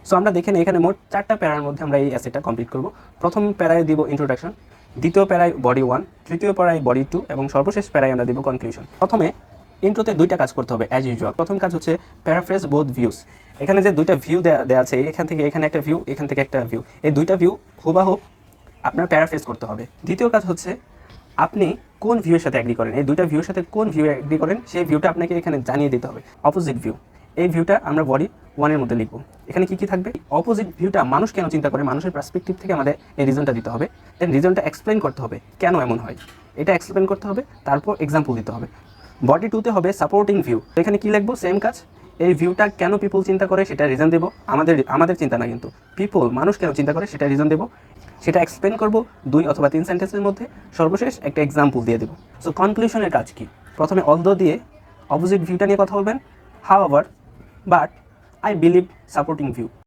So আমরা দেখে নিই এখানে মোট 4টা প্যারার মধ্যে আমরা এই অ্যাসেটা কমপ্লিট করব। প্রথম প্যারায় দিব ইন্ট্রোডাকশন, দ্বিতীয় প্যারায় বডি 1, তৃতীয় প্যারায় বডি 2 এবং সর্বশেষ প্যারায় আমরা দিব কনক্লুশন। প্রথমে ইন্ট্রোতে 2টা কাজ করতে হবে অ্যাজ ইউজুয়াল। প্রথম কাজ হচ্ছে প্যারাফ্রেজ বোথ ভিউস। এখানে যে 2টা ভিউ দেওয়া আছে, এখান থেকে এখানে একটা ভিউ, এখান থেকে একটা ভিউ, এই 2টা ভিউ হুবাহুব আপনার প্যারাফ্রেজ করতে হবে। দ্বিতীয় কাজ হচ্ছে আপনি কোন ভিউয়ের সাথে অ্যাগ্রি করেন, এই 2টা ভিউয়ের সাথে কোন ভিউ অ্যাগ্রি করেন সেই ভিউটা আপনাকে এখানে জানিয়ে দিতে হবে। অপোজিট ভিউ, এই ভিউটা আমরা বডি 1-এর মধ্যে লিখব। এখানে কি থাকবে, অপোজিট ভিউটা মানুষ কেন চিন্তা করে, মানুষের পার্সপেক্টিভ থেকে আমাদের এই রিজনটা দিতে হবে। দেন রিজনটা এক্সপ্লেন করতে হবে কেন এমন হয়, এটা এক্সপ্লেন করতে হবে, তারপর এক্সাম্পল দিতে হবে। বডি 2-তে হবে সাপোর্টিং ভিউ। এখানে কি লিখবো, সেম কাজ, এই ভিউটা কেন পিপল চিন্তা করে সেটা রিজন দেবো, আমাদের চিন্তা না কিন্তু মানুষ কেন চিন্তা করে সেটা রিজন দেবো, সেটা এক্সপ্লেন করব 2 অথবা 3 সেন্টেন্সের মধ্যে, সর্বশেষ একটা এক্সাম্পল দিয়ে দেবো। সো কনক্লুশনের কাজ কি, প্রথমে অলদো দিয়ে অপোজিট ভিউটা নিয়ে কথা বলবেন, however, but I believe supporting view.